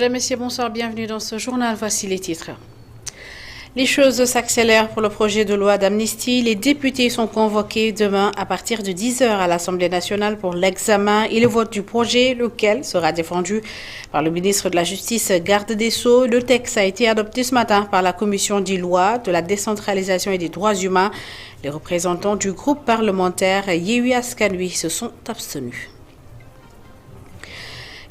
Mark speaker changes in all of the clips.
Speaker 1: Mesdames, Messieurs, bonsoir, bienvenue dans ce journal. Voici les titres. Les choses s'accélèrent pour le projet de loi d'amnistie. Les députés sont convoqués demain à partir de 10 h à l'Assemblée nationale pour l'examen et le vote du projet, lequel sera défendu par le ministre de la Justice, garde des Sceaux. Le texte a été adopté ce matin par la Commission des lois, de la décentralisation et des droits humains. Les représentants du groupe parlementaire Yewwi Askan Wi se sont abstenus.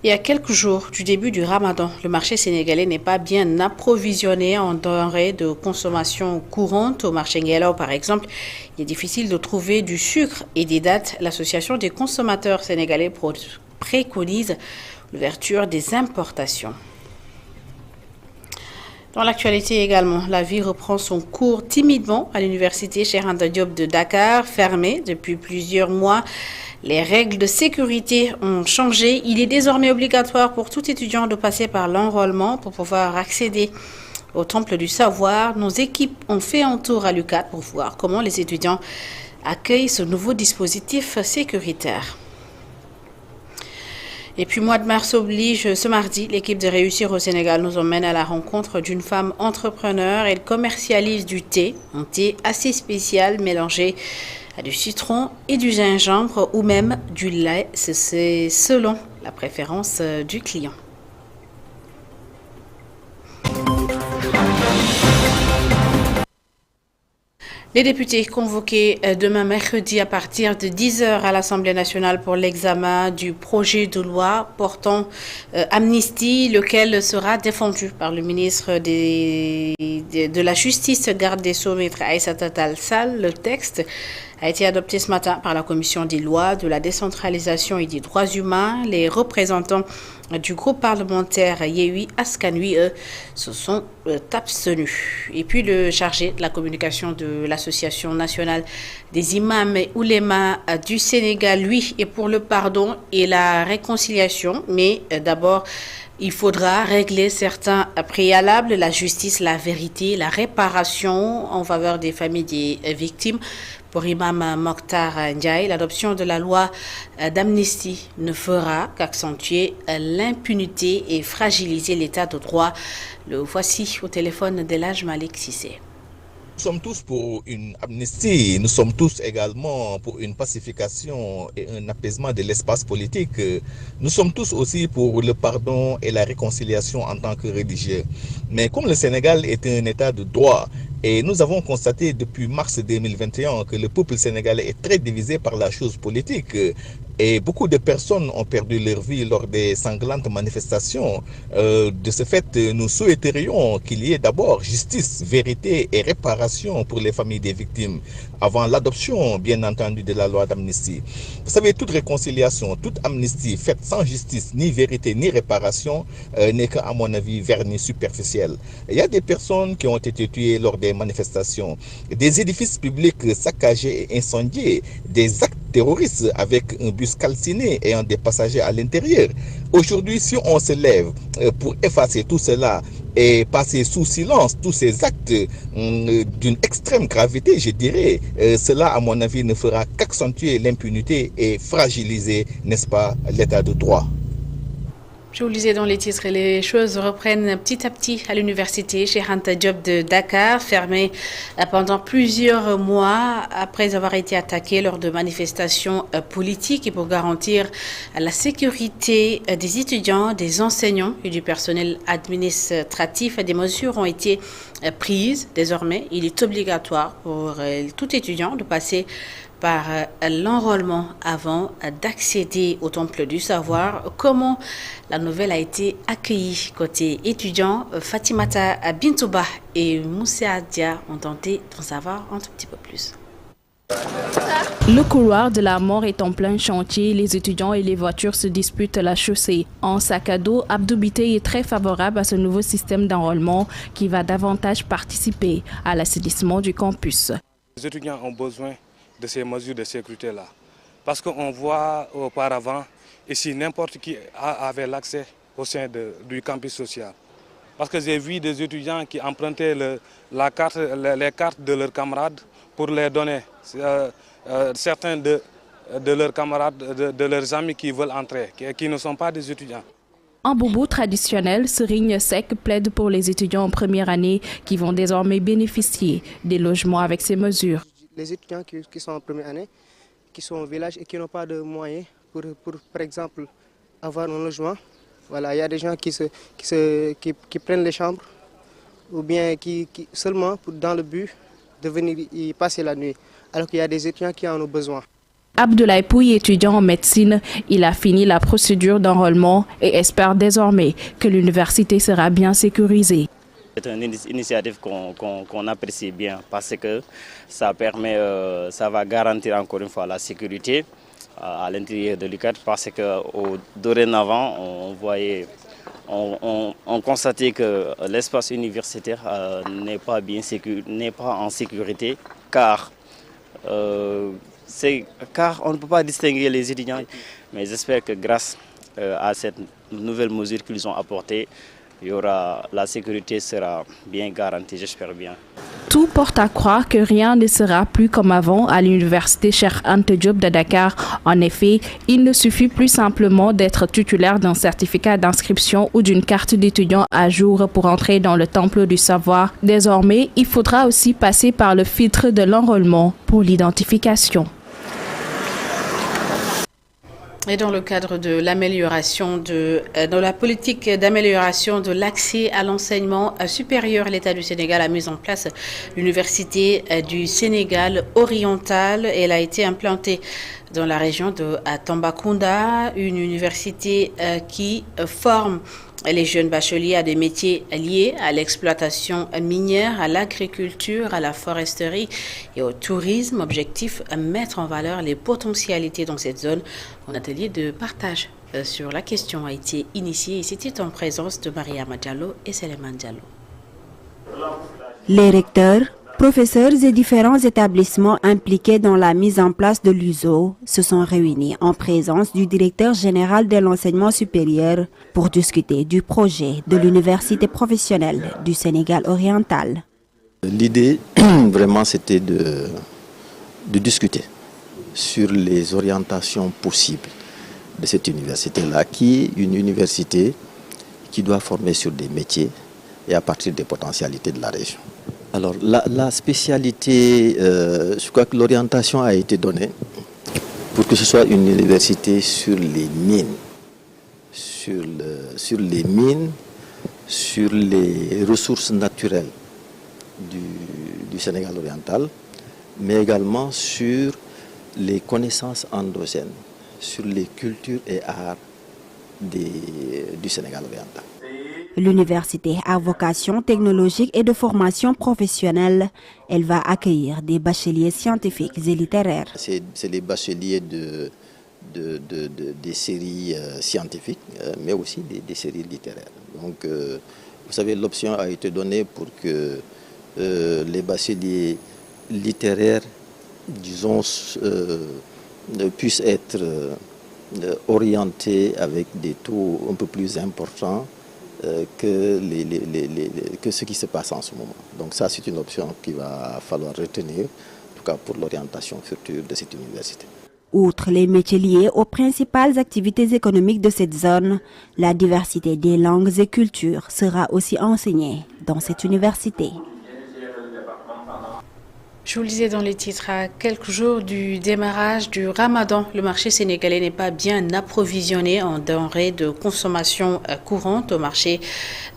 Speaker 1: Il y a quelques jours du début du Ramadan, le marché sénégalais n'est pas bien approvisionné en denrées de consommation courante. Au marché Ngelaw, par exemple, il est difficile de trouver du sucre et des dattes. L'Association des consommateurs sénégalais préconise l'ouverture des importations. Dans l'actualité également, la vie reprend son cours timidement à l'université Cheikh Anta Diop de Dakar, fermée depuis plusieurs mois. Les règles de sécurité ont changé. Il est désormais obligatoire pour tout étudiant de passer par l'enrôlement pour pouvoir accéder au Temple du Savoir. Nos équipes ont fait un tour à l'UCAD pour voir comment les étudiants accueillent ce nouveau dispositif sécuritaire. Et puis, mois de mars oblige, ce mardi, l'équipe de Réussir au Sénégal nous emmène à la rencontre d'une femme entrepreneur. Elle commercialise du thé, un thé assez spécial mélangé à du citron et du gingembre ou même du lait. C'est selon la préférence du client. Les députés convoqués demain mercredi à partir de 10 h à l'Assemblée nationale pour l'examen du projet de loi portant amnistie, lequel sera défendu par le ministre de la Justice, garde des Sceaux, Maître Aïssata Tall Sall. Le texte a été adopté ce matin par la Commission des lois, de la décentralisation et des droits humains. Les représentants du groupe parlementaire Yewwi Askan Wi, eux, se sont abstenus. Et puis le chargé de la communication de l'Association nationale des imams et oulémas du Sénégal, lui, est pour le pardon et la réconciliation. Mais d'abord, il faudra régler certains préalables, la justice, la vérité, la réparation en faveur des familles des victimes. Pour Imam Mokhtar Ndiaye, l'adoption de la loi d'amnistie ne fera qu'accentuer l'impunité et fragiliser l'état de droit. Le voici au téléphone d'Elhadj Malick Cissé.
Speaker 2: Nous sommes tous pour une amnistie, nous sommes tous également pour une pacification et un apaisement de l'espace politique. Nous sommes tous aussi pour le pardon et la réconciliation en tant que religieux. Mais comme le Sénégal est un état de droit, et nous avons constaté depuis mars 2021 que le peuple sénégalais est très divisé par la chose politique. Et beaucoup de personnes ont perdu leur vie lors des sanglantes manifestations. De ce fait, nous souhaiterions qu'il y ait d'abord justice, vérité et réparation pour les familles des victimes, avant l'adoption, bien entendu, de la loi d'amnistie. Vous savez, toute réconciliation, toute amnistie faite sans justice, ni vérité, ni réparation, n'est qu'à mon avis vernis superficiel. Il y a des personnes qui ont été tuées lors des manifestations, des édifices publics saccagés et incendiés, des actes terroristes avec un bus calciné ayant des passagers à l'intérieur. Aujourd'hui, si on se lève pour effacer tout cela et passer sous silence tous ces actes d'une extrême gravité, je dirais, cela, à mon avis, ne fera qu'accentuer l'impunité et fragiliser, n'est-ce pas, l'état de droit.
Speaker 1: Je vous le disais dans les titres, les choses reprennent petit à petit à l'université Cheikh Anta Diop de Dakar, fermée pendant plusieurs mois après avoir été attaquée lors de manifestations politiques. Et pour garantir la sécurité des étudiants, des enseignants et du personnel administratif, des mesures ont été prises. Désormais, il est obligatoire pour tout étudiant de passer par l'enrôlement avant d'accéder au Temple du Savoir. Comment la nouvelle a été accueillie côté étudiant? Fatimata Bintouba et Moussa Dia ont tenté d'en savoir un tout petit peu plus.
Speaker 3: Le couloir de la mort est en plein chantier. Les étudiants et les voitures se disputent la chaussée. En sac à dos, Abdou Biteye est très favorable à ce nouveau système d'enrôlement qui va davantage participer à l'assainissement du campus.
Speaker 4: Les étudiants ont besoin de ces mesures de sécurité-là. Parce qu'on voit auparavant, ici, n'importe qui avait l'accès au sein du campus social. Parce que j'ai vu des étudiants qui empruntaient les cartes de leurs camarades pour les donner. Certains de leurs camarades, de leurs amis qui veulent entrer, qui ne sont pas des étudiants.
Speaker 3: En boubou traditionnel, Serigne Seck plaide pour les étudiants en première année qui vont désormais bénéficier des logements avec ces mesures.
Speaker 5: Les étudiants qui sont en première année, qui sont au village et qui n'ont pas de moyens pour par exemple, avoir un logement. Voilà, il y a des gens qui prennent les chambres ou bien qui seulement dans le but de venir y passer la nuit, alors qu'il y a des étudiants qui en ont besoin.
Speaker 3: Abdoulaye Pouy, étudiant en médecine, il a fini la procédure d'enrôlement et espère désormais que l'université sera bien sécurisée.
Speaker 6: C'est une initiative qu'on apprécie bien parce que ça va garantir encore une fois la sécurité à l'intérieur de l'UCAD parce que dorénavant on constatait que l'espace universitaire n'est pas en sécurité car on ne peut pas distinguer les étudiants. Mais j'espère que grâce à cette nouvelle mesure qu'ils ont apportée, la sécurité sera bien garantie, j'espère bien.
Speaker 3: Tout porte à croire que rien ne sera plus comme avant à l'université Cheikh Anta Diop de Dakar. En effet, il ne suffit plus simplement d'être titulaire d'un certificat d'inscription ou d'une carte d'étudiant à jour pour entrer dans le temple du savoir. Désormais, il faudra aussi passer par le filtre de l'enrôlement pour l'identification.
Speaker 1: Et dans le cadre de l'amélioration dans la politique d'amélioration de l'accès à l'enseignement supérieur, l'État du Sénégal a mis en place l'Université du Sénégal oriental. Elle a été implantée dans la région de Tambacounda, une université qui forme les jeunes bacheliers à des métiers liés à l'exploitation minière, à l'agriculture, à la foresterie et au tourisme. Objectif, mettre en valeur les potentialités dans cette zone. Un atelier de partage sur la question a été initié et c'était en présence de Mariama Diallo et Seleman Diallo.
Speaker 7: Les recteurs, professeurs et différents établissements impliqués dans la mise en place de l'USO se sont réunis en présence du directeur général de l'enseignement supérieur pour discuter du projet de l'université professionnelle du Sénégal oriental.
Speaker 8: L'idée, vraiment, c'était de discuter sur les orientations possibles de cette université-là, qui est une université qui doit former sur des métiers et à partir des potentialités de la région. Alors la spécialité, je crois que l'orientation a été donnée pour que ce soit une université sur les mines, sur les ressources naturelles du Sénégal oriental, mais également sur les connaissances endogènes, sur les cultures et arts du Sénégal oriental.
Speaker 7: L'université a vocation technologique et de formation professionnelle. Elle va accueillir des bacheliers scientifiques et littéraires.
Speaker 8: C'est les bacheliers des séries scientifiques, mais aussi des séries littéraires. Donc, vous savez, l'option a été donnée pour que les bacheliers littéraires, disons, puissent être orientés avec des taux un peu plus importants que ce qui se passe en ce moment. Donc ça, c'est une option qu'il va falloir retenir, en tout cas pour l'orientation future de cette université.
Speaker 7: Outre les métiers liés aux principales activités économiques de cette zone, la diversité des langues et cultures sera aussi enseignée dans cette université.
Speaker 1: Je vous le disais dans les titres, à quelques jours du démarrage du Ramadan, le marché sénégalais n'est pas bien approvisionné en denrées de consommation courante. Au marché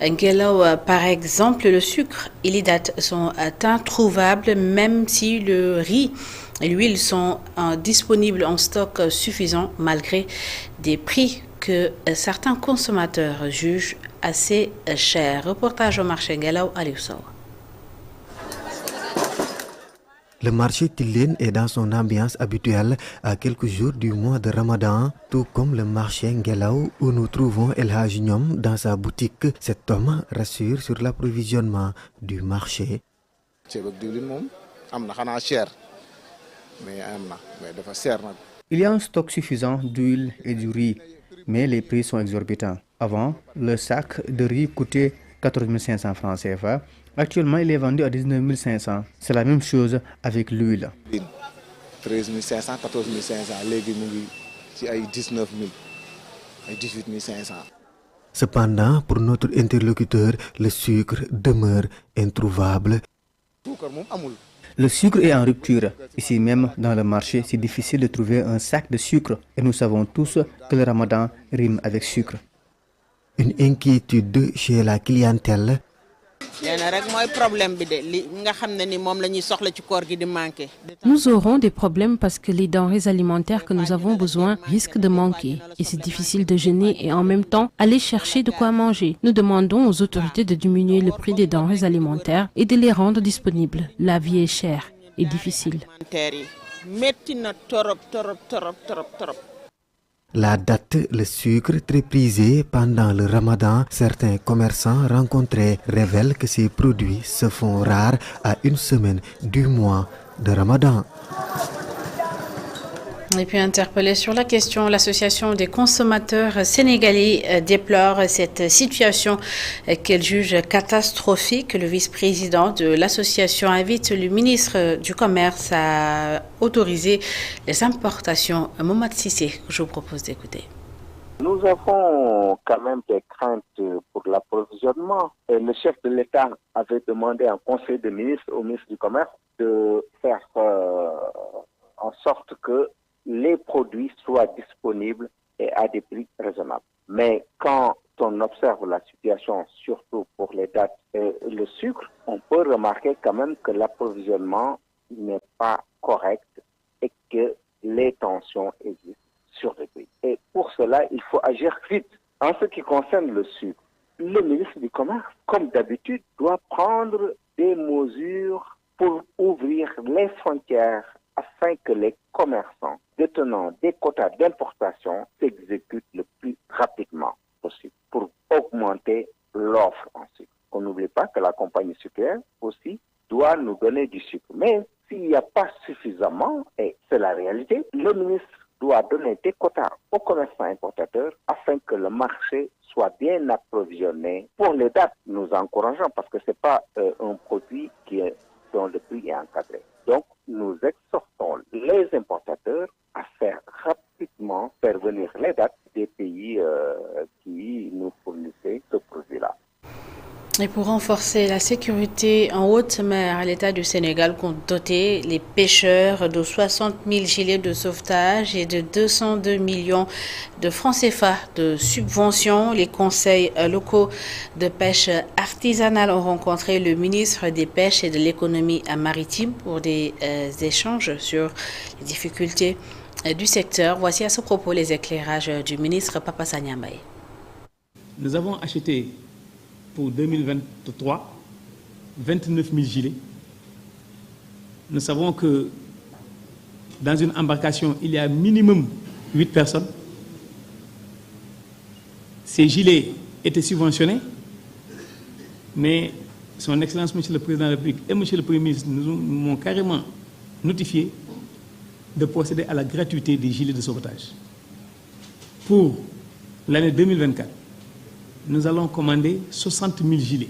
Speaker 1: Ngelaw, par exemple, le sucre et les dattes sont introuvables, même si le riz et l'huile sont disponibles en stock suffisant, malgré des prix que certains consommateurs jugent assez chers. Reportage au marché Ngelaw, Aliou Sow.
Speaker 9: Le marché Tilène est dans son ambiance habituelle à quelques jours du mois de Ramadan, tout comme le marché Ngelaw où nous trouvons El Hadj Nyom dans sa boutique. Cet homme rassure sur l'approvisionnement du marché.
Speaker 10: Il y a un stock suffisant d'huile et du riz, mais les prix sont exorbitants. Avant, le sac de riz coûtait 14 500 francs CFA. Actuellement, il est vendu à 19 500. C'est la même chose avec l'huile.
Speaker 11: 13 500, 14 500, les 19 000, 18 500.
Speaker 9: Cependant, pour notre interlocuteur, le sucre demeure introuvable.
Speaker 10: Le sucre est en rupture. Ici même, dans le marché, c'est difficile de trouver un sac de sucre. Et nous savons tous que le ramadan rime avec sucre.
Speaker 9: Une inquiétude chez la clientèle.
Speaker 3: Nous aurons des problèmes parce que les denrées alimentaires que nous avons besoin risquent de manquer. Et c'est difficile de jeûner et en même temps aller chercher de quoi manger. Nous demandons aux autorités de diminuer le prix des denrées alimentaires et de les rendre disponibles. La vie est chère et difficile.
Speaker 9: La date, le sucre très prisé pendant le ramadan, certains commerçants rencontrés révèlent que ces produits se font rares à une semaine du mois de ramadan.
Speaker 1: Et puis interpellé sur la question, l'association des consommateurs sénégalais déplore cette situation qu'elle juge catastrophique. Le vice-président de l'association invite le ministre du Commerce à autoriser les importations. Mohamed Sissé, je vous propose d'écouter.
Speaker 12: Nous avons quand même des craintes pour l'approvisionnement. Le chef de l'État avait demandé en conseil des ministres au ministre du Commerce de faire en sorte que les produits soient disponibles et à des prix raisonnables. Mais quand on observe la situation, surtout pour les dates et le sucre, on peut remarquer quand même que l'approvisionnement n'est pas correct et que les tensions existent sur les prix. Et pour cela, il faut agir vite. En ce qui concerne le sucre, le ministre du Commerce, comme d'habitude, doit prendre des mesures pour ouvrir les frontières afin que les commerçants détenant des quotas d'importation s'exécutent le plus rapidement possible pour augmenter l'offre en sucre. On n'oublie pas que la compagnie sucrière aussi doit nous donner du sucre. Mais s'il n'y a pas suffisamment, et c'est la réalité, le ministre doit donner des quotas aux commerçants importateurs afin que le marché soit bien approvisionné. Pour les dates, nous encourageons parce que ce n'est pas un produit dont le prix est encadré. Donc, nous exhortons les importateurs à faire rapidement parvenir les dates des pays qui nous fournissaient ce produit-là.
Speaker 1: Et pour renforcer la sécurité en haute mer, l'État du Sénégal compte doter les pêcheurs de 60 000 gilets de sauvetage et de 202 millions de francs CFA de subventions. Les conseils locaux de pêche artisanale ont rencontré le ministre des Pêches et de l'économie maritime pour des échanges sur les difficultés du secteur. Voici à ce propos les éclairages du ministre Papa Sagna Mbaye.
Speaker 13: Nous avons acheté pour 2023, 29 000 gilets. Nous savons que dans une embarcation, il y a minimum 8 personnes. Ces gilets étaient subventionnés, mais son Excellence, Monsieur le Président de la République et Monsieur le Premier ministre nous m'ont carrément notifié de procéder à la gratuité des gilets de sauvetage. Pour l'année 2024, nous allons commander 60 000 gilets.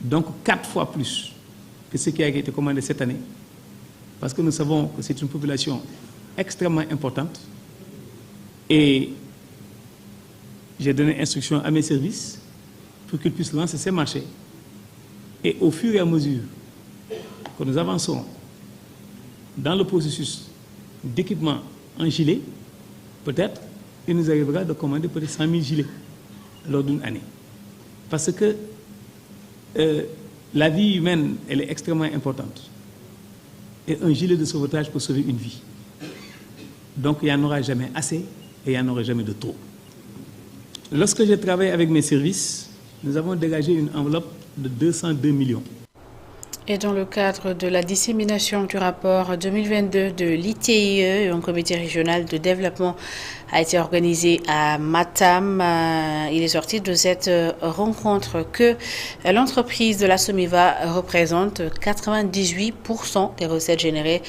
Speaker 13: Donc 4 fois plus que ce qui a été commandé cette année. Parce que nous savons que c'est une population extrêmement importante. Et j'ai donné instruction à mes services pour qu'ils puissent lancer ces marchés. Et au fur et à mesure que nous avançons dans le processus d'équipement en gilet, peut-être il nous arrivera de commander peut-être 100 000 gilets lors d'une année. Parce que la vie humaine, elle est extrêmement importante. Et un gilet de sauvetage peut sauver une vie. Donc il n'y en aura jamais assez et il n'y en aura jamais de trop. Lorsque j'ai travaillé avec mes services, nous avons dégagé une enveloppe de 202 millions.
Speaker 1: Et dans le cadre de la dissémination du rapport 2022 de l'ITIE, un comité régional de développement a été organisé à Matam. Il est sorti de cette rencontre que l'entreprise de la Somiva représente 98% des recettes générées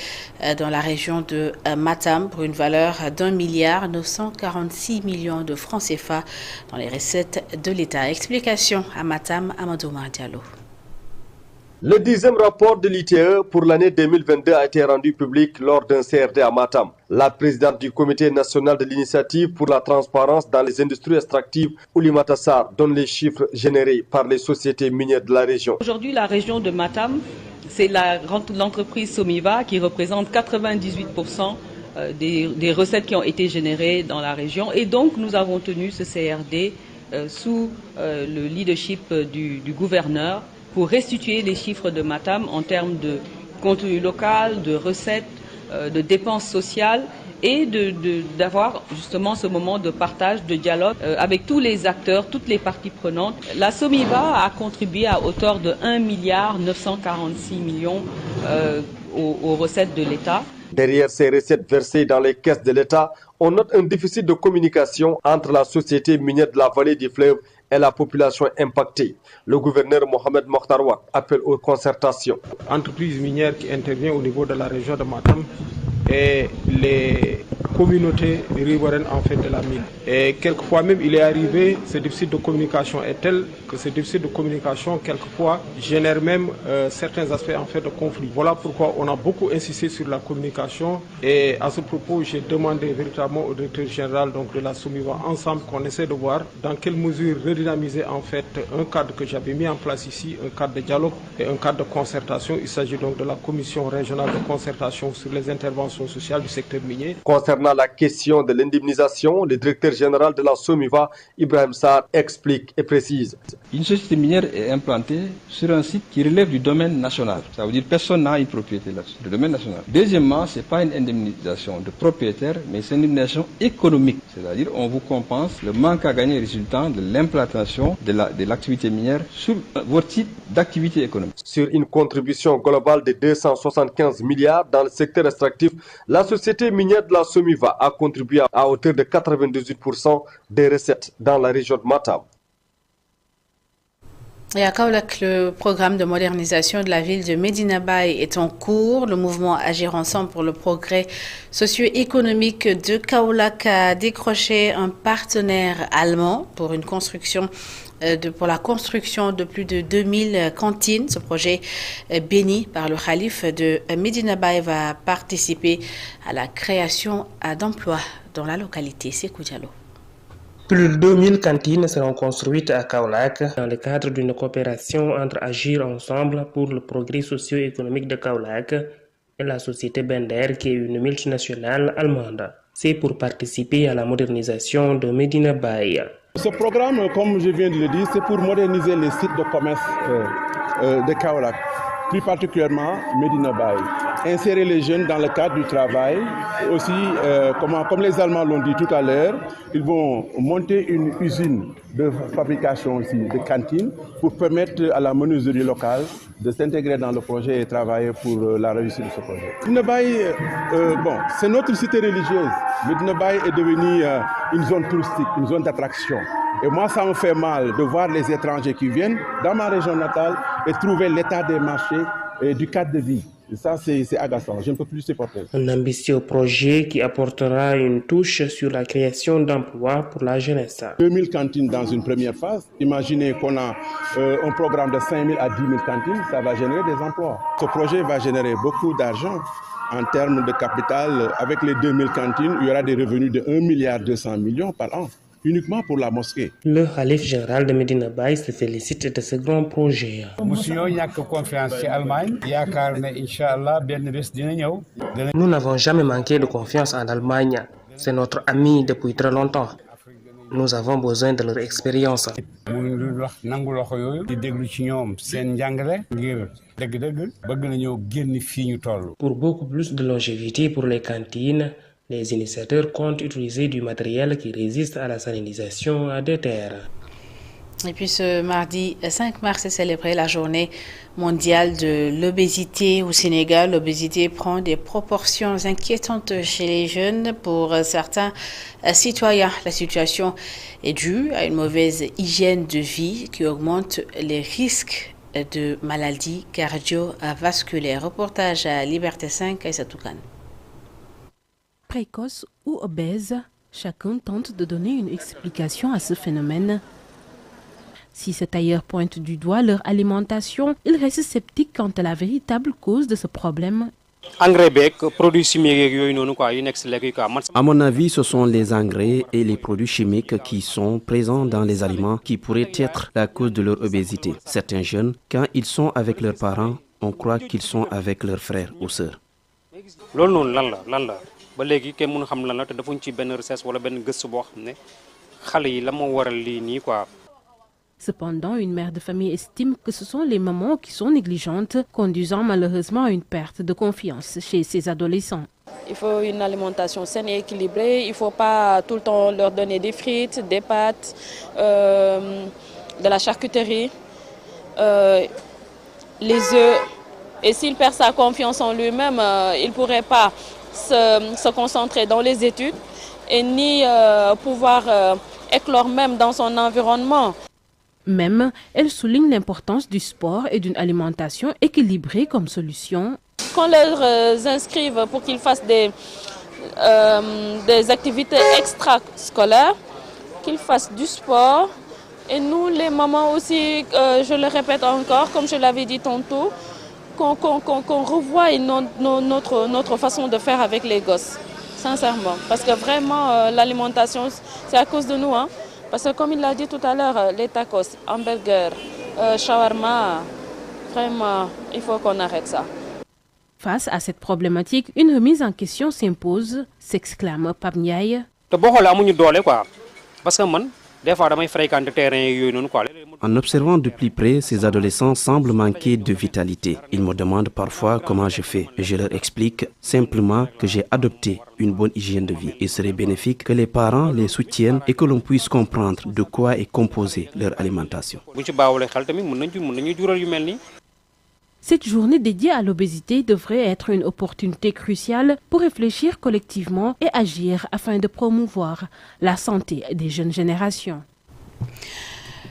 Speaker 1: dans la région de Matam pour une valeur d'1,946 milliard de francs CFA dans les recettes de l'État. Explication à Matam, Amadou Mardialo.
Speaker 14: Le 10e rapport de l'ITE pour l'année 2022 a été rendu public lors d'un CRD à Matam. La présidente du comité national de l'initiative pour la transparence dans les industries extractives, Oulimata Sarr, donne les chiffres générés par les sociétés minières de la région.
Speaker 15: Aujourd'hui, la région de Matam, c'est l'entreprise Somiva qui représente 98% des recettes qui ont été générées dans la région. Et donc, nous avons tenu ce CRD sous le leadership du gouverneur pour restituer les chiffres de Matam en termes de contenu local, de recettes, de dépenses sociales et d'avoir justement ce moment de partage, de dialogue avec tous les acteurs, toutes les parties prenantes. La Somiva a contribué à hauteur de 1,946 milliard aux recettes de l'État.
Speaker 14: Derrière ces recettes versées dans les caisses de l'État, on note un déficit de communication entre la société minière de la vallée du fleuve et la population impactée. Le gouverneur Mohamed Mokhtar Wade appelle aux concertations.
Speaker 16: Entreprises minières qui interviennent au niveau de la région de Matam et les communautés riveraines en fait de la mine. Et quelquefois même il est arrivé, ce déficit de communication est tel que ce déficit de communication quelquefois génère même certains aspects en fait de conflit. Voilà pourquoi on a beaucoup insisté sur la communication et à ce propos j'ai demandé véritablement au directeur général donc de la Somiva ensemble qu'on essaie de voir dans quelle mesure redynamiser en fait un cadre que j'avais mis en place ici, un cadre de dialogue et un cadre de concertation. Il s'agit donc de la commission régionale de concertation sur les interventions sociales du secteur minier.
Speaker 14: Concernant la question de l'indemnisation, le directeur général de la Somiva, Ibrahim Sarr, explique et précise.
Speaker 17: Une société minière est implantée sur un site qui relève du domaine national. Ça veut dire que personne n'a une propriété là-dessus, le domaine national. Deuxièmement, ce n'est pas une indemnisation de propriétaire, mais c'est une indemnisation économique. C'est-à-dire qu'on vous compense le manque à gagner résultant de l'implantation de l'activité minière sur votre site d'activité économique.
Speaker 14: Sur une contribution globale de 275 milliards dans le secteur extractif, la société minière de la Somiva a contribué à hauteur de 98% des recettes dans la région de Matam.
Speaker 1: Et à Kaolack, le programme de modernisation de la ville de Medina Bay est en cours. Le mouvement Agir ensemble pour le progrès socio-économique de Kaolack a décroché un partenaire allemand pour une construction pour la construction de plus de 2000 cantines. Ce projet béni par le calife de Medina Bay va participer à la création d'emplois dans la localité. Sékou Diallo.
Speaker 18: Plus de 2000 cantines seront construites à Kaolack dans le cadre d'une coopération entre Agir ensemble pour le progrès socio-économique de Kaolack et la société Bender qui est une multinationale allemande. C'est pour participer à la modernisation de Medina Bay.
Speaker 19: Ce programme, comme je viens de le dire, c'est pour moderniser les sites de commerce de Kaolack, plus particulièrement Medina Bay. Insérer les jeunes dans le cadre du travail. Aussi, comme les Allemands l'ont dit tout à l'heure, ils vont monter une usine de fabrication aussi de cantines pour permettre à la menuiserie locale de s'intégrer dans le projet et travailler pour la réussite de ce projet. Medina Bay, c'est notre cité religieuse. Medina Bay est devenue une zone touristique, une zone d'attraction. Et moi, ça me fait mal de voir les étrangers qui viennent dans ma région natale et trouver l'état des marchés et du cadre de vie. Et ça, c'est agaçant. Je ne peux plus supporter.
Speaker 18: Un ambitieux projet qui apportera une touche sur la création d'emplois pour la jeunesse.
Speaker 19: 2000 cantines dans une première phase. Imaginez qu'on a un programme de 5000 à 10 000 cantines. Ça va générer des emplois. Ce projet va générer beaucoup d'argent en termes de capital. Avec les 2000 cantines, il y aura des revenus de 1,2 milliard par an. Uniquement pour la mosquée.
Speaker 18: Le calife général de Medina Bay se félicite de ce grand projet. Nous n'avons jamais manqué de confiance en Allemagne. C'est notre ami depuis très longtemps. Nous avons besoin de leur expérience. Pour beaucoup plus de longévité pour les cantines, les initiateurs comptent utiliser du matériel qui résiste à la salinisation des terres.
Speaker 1: Et puis ce mardi 5 mars est célébrée la journée mondiale de l'obésité au Sénégal. L'obésité prend des proportions inquiétantes chez les jeunes. Pour certains citoyens, la situation est due à une mauvaise hygiène de vie qui augmente les risques de maladies cardiovasculaires. Reportage à Liberté 5, Aïssa Toukane.
Speaker 20: Précoce ou obèse, chacun tente de donner une explication à ce phénomène.
Speaker 3: Si ces tailleurs pointent du doigt leur alimentation, ils restent sceptiques quant à la véritable cause de ce problème.
Speaker 20: À mon avis, ce sont les engrais et les produits chimiques qui sont présents dans les aliments qui pourraient être la cause de leur obésité. Certains jeunes, quand ils sont avec leurs parents, on croit qu'ils sont avec leurs frères ou sœurs.
Speaker 3: Cependant, une mère de famille estime que ce sont les mamans qui sont négligentes, conduisant malheureusement à une perte de confiance chez ces adolescents.
Speaker 21: Il faut une alimentation saine et équilibrée. Il ne faut pas tout le temps leur donner des frites, des pâtes, de la charcuterie, les œufs. Et s'il perd sa confiance en lui-même, il ne pourrait pas se concentrer dans les études et ni pouvoir éclore même dans son environnement.
Speaker 3: Même, elle souligne l'importance du sport et d'une alimentation équilibrée comme solution.
Speaker 21: Qu'on leur inscrive pour qu'ils fassent des activités extrascolaires, qu'ils fassent du sport. Et nous, les mamans aussi, je le répète encore, comme je l'avais dit tantôt, qu'on revoie notre façon de faire avec les gosses, sincèrement. Parce que vraiment, l'alimentation, c'est à cause de nous. Parce que comme il l'a dit tout à l'heure, les tacos, hamburgers, shawarma, vraiment, il faut qu'on arrête ça.
Speaker 3: Face à cette problématique, une remise en question s'impose, s'exclame Pape Ndiaye.
Speaker 20: En observant de plus près, ces adolescents semblent manquer de vitalité. Ils me demandent parfois comment je fais. Je leur explique simplement que j'ai adopté une bonne hygiène de vie. Il serait bénéfique que les parents les soutiennent et que l'on puisse comprendre de quoi est composée leur alimentation.
Speaker 3: Cette journée dédiée à l'obésité devrait être une opportunité cruciale pour réfléchir collectivement et agir afin de promouvoir la santé des jeunes générations.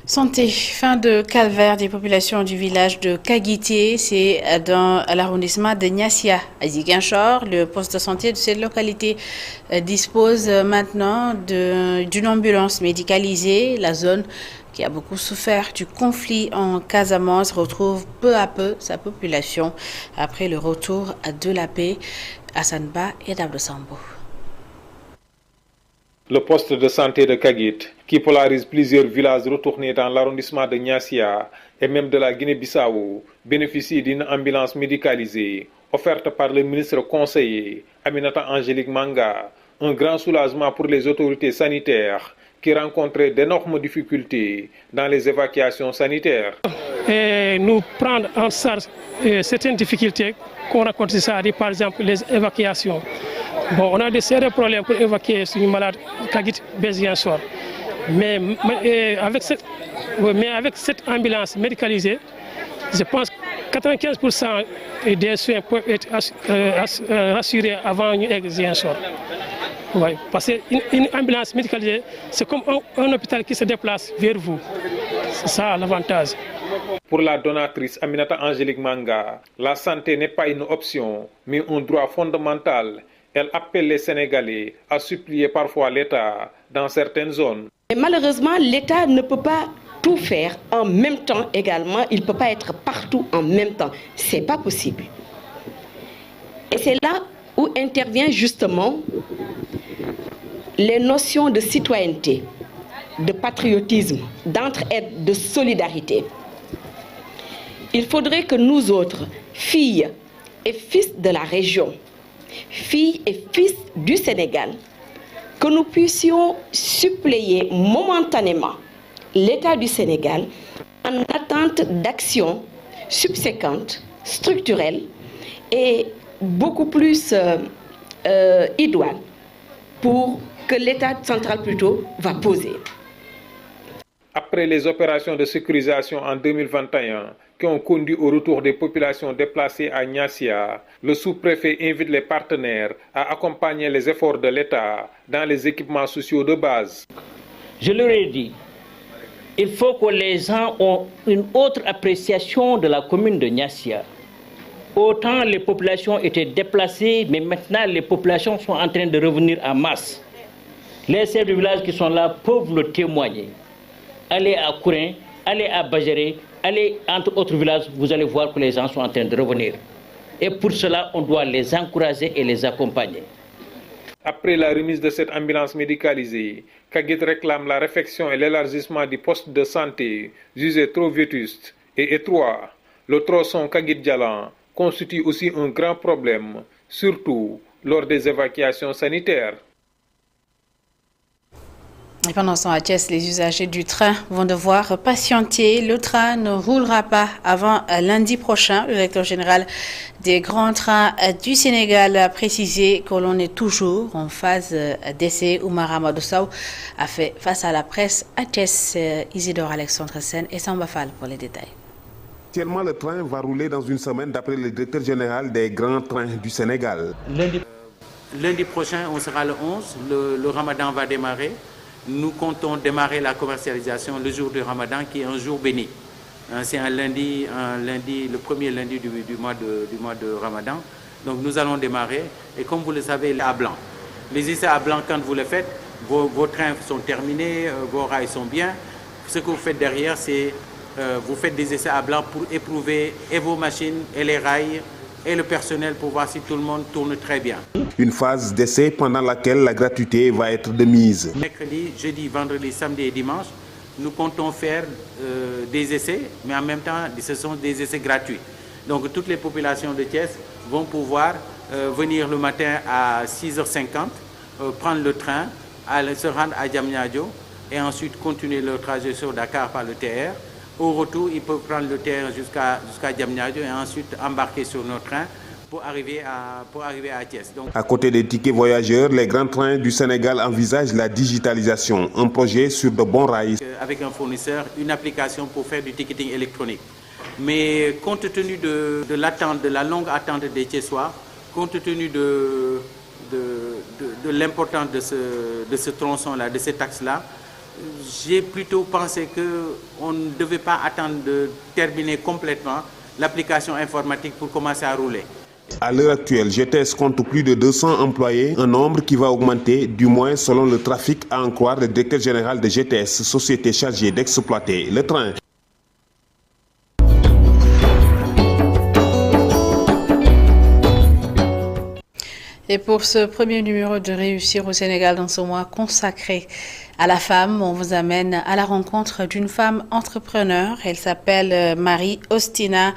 Speaker 1: Santé, fin de calvaire des populations du village de Kagité, c'est dans l'arrondissement de Niassia à Ziguinchor. Le poste de santé de cette localité dispose maintenant d'une ambulance médicalisée. La zone qui a beaucoup souffert du conflit en Casamance retrouve peu à peu sa population après le retour de la paix. Hassan Ba et Dabdo Sambo.
Speaker 22: Le poste de santé de Kagit, qui polarise plusieurs villages retournés dans l'arrondissement de Niassia et même de la Guinée-Bissau, bénéficie d'une ambulance médicalisée offerte par le ministre conseiller Aminata Angélique Manga. Un grand soulagement pour les autorités sanitaires qui rencontraient d'énormes difficultés dans les évacuations sanitaires.
Speaker 23: Et nous prendre en charge certaines difficultés qu'on rencontre, c'est-à-dire par exemple les évacuations. Bon, on a des sérieux problèmes pour évacuer ce malade Kagit Ziguinchor. Mais avec cette ambulance médicalisée, je pense que 95% des soins peuvent être rassurés avant une Ziguinchor. Oui, parce qu'une ambulance médicalisée, c'est comme un hôpital qui se déplace vers vous. C'est ça l'avantage.
Speaker 22: Pour la donatrice Aminata Angélique Manga, la santé n'est pas une option, mais un droit fondamental. Elle appelle les Sénégalais à supplier parfois l'État dans certaines zones.
Speaker 24: Et malheureusement, l'État ne peut pas tout faire en même temps également. Il ne peut pas être partout en même temps. Ce n'est pas possible. Et c'est là où intervient justement les notions de citoyenneté, de patriotisme, d'entraide, de solidarité. Il faudrait que nous autres, filles et fils de la région, filles et fils du Sénégal, que nous puissions suppléer momentanément l'État du Sénégal en attente d'actions subséquentes, structurelles et beaucoup plus idoines pour que l'État central plutôt va poser.
Speaker 22: Après les opérations de sécurisation en 2021 qui ont conduit au retour des populations déplacées à Niassia, le sous-préfet invite les partenaires à accompagner les efforts de l'État dans les équipements sociaux de base.
Speaker 25: Je leur ai dit, il faut que les gens aient une autre appréciation de la commune de Niassia. Autant les populations étaient déplacées, mais maintenant les populations sont en train de revenir en masse. Les chefs de village qui sont là peuvent le témoigner. Allez à Kourin, allez à Bajaré, allez entre autres villages, vous allez voir que les gens sont en train de revenir. Et pour cela, on doit les encourager et les accompagner.
Speaker 22: Après la remise de cette ambulance médicalisée, Kagit réclame la réfection et l'élargissement du poste de santé, jugé trop vétuste et étroit. Le tronçon Kagit-Djalan constitue aussi un grand problème, surtout lors des évacuations sanitaires.
Speaker 1: Et pendant ce temps, à Thiès, les usagers du train vont devoir patienter. Le train ne roulera pas avant lundi prochain. Le directeur général des grands trains du Sénégal a précisé que l'on est toujours en phase d'essai. Oumar Amadou Sow a fait face à la presse à Thiès. Isidore Alexandre Sen et Samba Fall pour les détails.
Speaker 2: Actuellement, le train va rouler dans une semaine d'après le directeur général des grands trains du Sénégal.
Speaker 4: Lundi prochain, on sera le 11. Le Ramadan va démarrer. Nous comptons démarrer la commercialisation le jour du Ramadan, qui est un jour béni. C'est un lundi, le premier lundi du mois de Ramadan. Donc nous allons démarrer. Et comme vous le savez, à blanc. Les essais à blanc, quand vous les faites, vos trains sont terminés, vos rails sont bien. Ce que vous faites derrière, c'est vous faites des essais à blanc pour éprouver et vos machines et les rails et le personnel pour voir si tout le monde tourne très bien.
Speaker 2: Une phase d'essai pendant laquelle la gratuité va être de mise.
Speaker 4: Mercredi, jeudi, vendredi, samedi et dimanche, nous comptons faire des essais, mais en même temps, ce sont des essais gratuits. Donc toutes les populations de Thiès vont pouvoir venir le matin à 6h50, prendre le train, se rendre à Diamniadio et ensuite continuer leur trajet sur Dakar par le TR. Au retour, ils peuvent prendre le TR jusqu'à Diamniadio et ensuite embarquer sur nos trains pour arriver à Thiès. Donc,
Speaker 2: à côté des tickets voyageurs, les grands trains du Sénégal envisagent la digitalisation, un projet sur de bons rails.
Speaker 4: Avec un fournisseur, une application pour faire du ticketing électronique. Mais compte tenu de l'attente, de la longue attente des Thiessois, compte tenu de l'importance de ce tronçon-là, de cet axe-là, j'ai plutôt pensé qu'on ne devait pas attendre de terminer complètement l'application informatique pour commencer à rouler.
Speaker 2: À l'heure actuelle, GTS compte plus de 200 employés, un nombre qui va augmenter, du moins selon le trafic, à en croire le directeur général de GTS, société chargée d'exploiter le train.
Speaker 1: Et pour ce premier numéro de Réussir au Sénégal dans ce mois consacré à la femme, on vous amène à la rencontre d'une femme entrepreneur. Elle s'appelle Marie-Ostina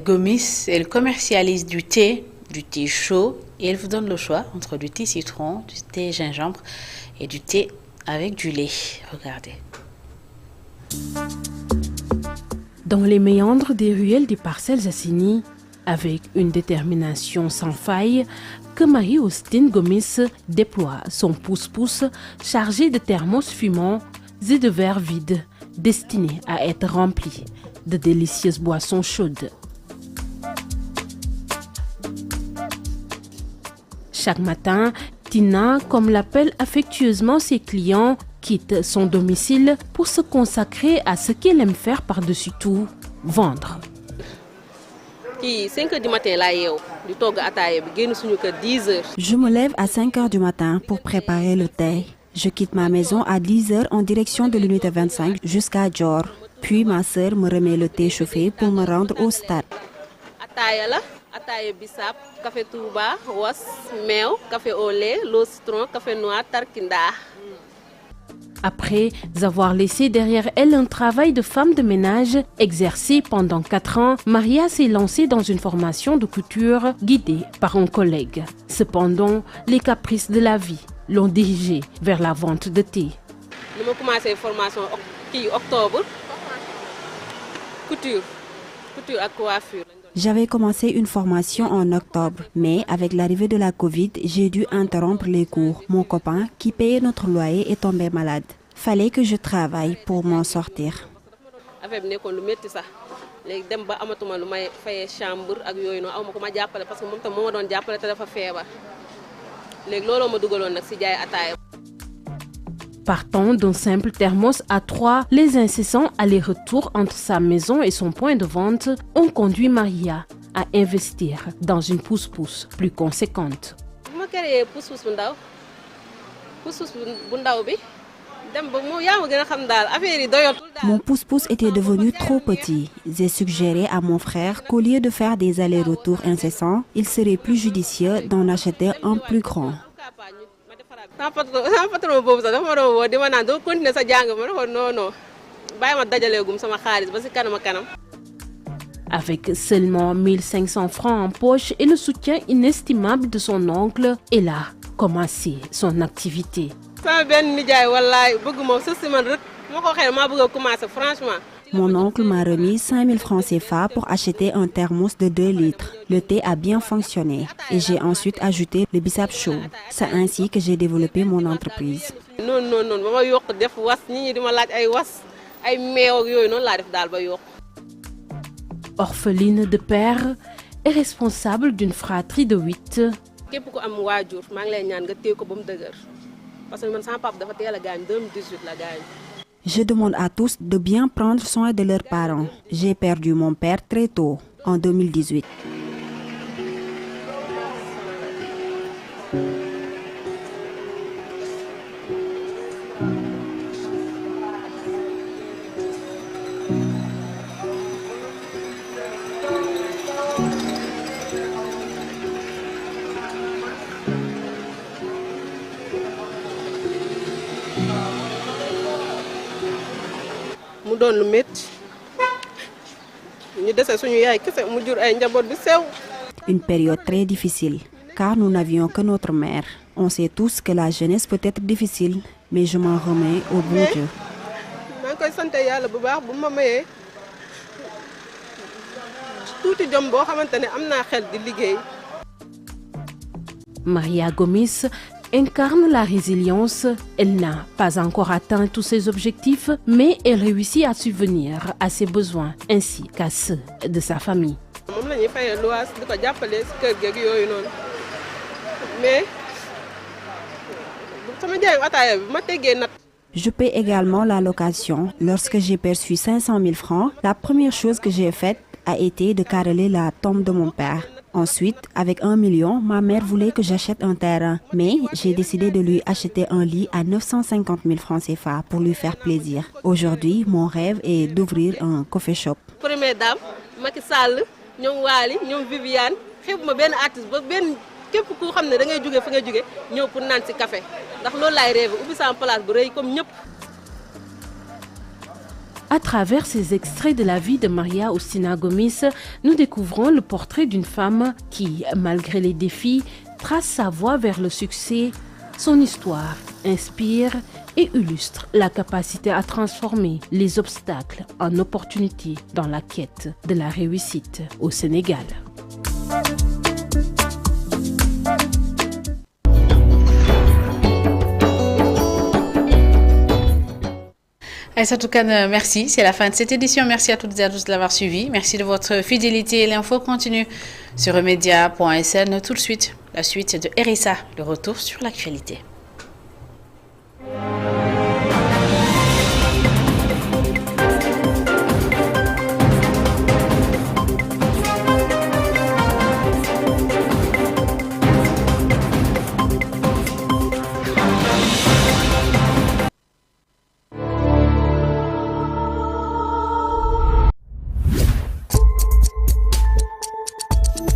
Speaker 1: Gomis. Elle commercialise du thé chaud et elle vous donne le choix entre du thé citron, du thé gingembre et du thé avec du lait. Regardez.
Speaker 3: Dans les méandres des ruelles des parcelles Assigny, avec une détermination sans faille, que Marie-Ostina Gomis déploie son pouce-pouce chargé de thermos fumants et de verres vides destinés à être remplis de délicieuses boissons chaudes. Chaque matin, Tina, comme l'appelle affectueusement ses clients, quitte son domicile pour se consacrer à ce qu'elle aime faire par-dessus tout, vendre.
Speaker 5: 5 heures du matin,
Speaker 7: je me lève à 5 heures du matin pour préparer le thé. Je quitte ma maison à 10 heures en direction de l'unité 25 jusqu'à Dior. Puis ma sœur me remet le thé chauffé pour me rendre au stade.
Speaker 5: Café Touba, was, meew, café au lait, l'eau citron, café noir, tarkinda.
Speaker 3: Après avoir laissé derrière elle un travail de femme de ménage exercé pendant 4 ans, Maria s'est lancée dans une formation de couture guidée par un collègue. Cependant, les caprices de la vie l'ont dirigée vers la vente de thé.
Speaker 5: Nous avons commencé la formation en octobre. Couture à coiffure.
Speaker 7: J'avais commencé une formation en octobre, mais avec l'arrivée de la Covid, j'ai dû interrompre les cours. Mon copain, qui payait notre loyer, est tombé malade. Fallait que je travaille pour m'en sortir.
Speaker 3: Partant d'un simple thermos à 3, les incessants allers-retours entre sa maison et son point de vente ont conduit Maria à investir dans une pousse-pousse plus conséquente.
Speaker 7: Mon pouce-pouce était devenu trop petit. J'ai suggéré à mon frère qu'au lieu de faire des allers-retours incessants, il serait plus judicieux d'en acheter un plus grand.
Speaker 3: Avec seulement 1500 francs en poche et le soutien inestimable de son oncle, elle a commencé son activité.
Speaker 7: Mon oncle m'a remis 5000 francs CFA pour acheter un thermos de 2 litres. Le thé a bien fonctionné et j'ai ensuite ajouté le bissap chaud. C'est ainsi que j'ai développé mon entreprise.
Speaker 3: Orpheline de père et responsable d'une fratrie de 8.
Speaker 7: Je demande à tous de bien prendre soin de leurs parents. J'ai perdu mon père très tôt, en 2018. Une période très difficile, car nous n'avions que notre mère. On sait tous que la jeunesse peut être difficile, mais je m'en remets au bon Dieu.
Speaker 3: Maria Gomis incarne la résilience. Elle n'a pas encore atteint tous ses objectifs, mais elle réussit à subvenir à ses besoins ainsi qu'à ceux de sa famille.
Speaker 7: Je paie également la location. Lorsque j'ai perçu 500 000 francs, la première chose que j'ai faite a été de careler la tombe de mon père. Ensuite, avec 1 million, ma mère voulait que j'achète un terrain. Mais j'ai décidé de lui acheter un lit à 950 000 francs CFA pour lui faire plaisir. Aujourd'hui, mon rêve est d'ouvrir un coffee shop.
Speaker 5: Première dame, Macky Sall, ñom Wali, ñom Viviane, xébuma ben artiste ba ben képp ku xamné da ngay joggé fa nga joggé ñew pour nan ci café. Ndax lool lay rêve, ubbi sa place bu reuy comme ñëpp.
Speaker 3: À travers ces extraits de la vie de Maria Oustina Gomis, nous découvrons le portrait d'une femme qui, malgré les défis, trace sa voie vers le succès. Son histoire inspire et illustre la capacité à transformer les obstacles en opportunités dans la quête de la réussite au Sénégal.
Speaker 1: Aïssatou Kane, merci. C'est la fin de cette édition. Merci à toutes et à tous de l'avoir suivi. Merci de votre fidélité. L'info continue sur remedia.sn. Tout de suite, la suite de RSA, le retour sur l'actualité.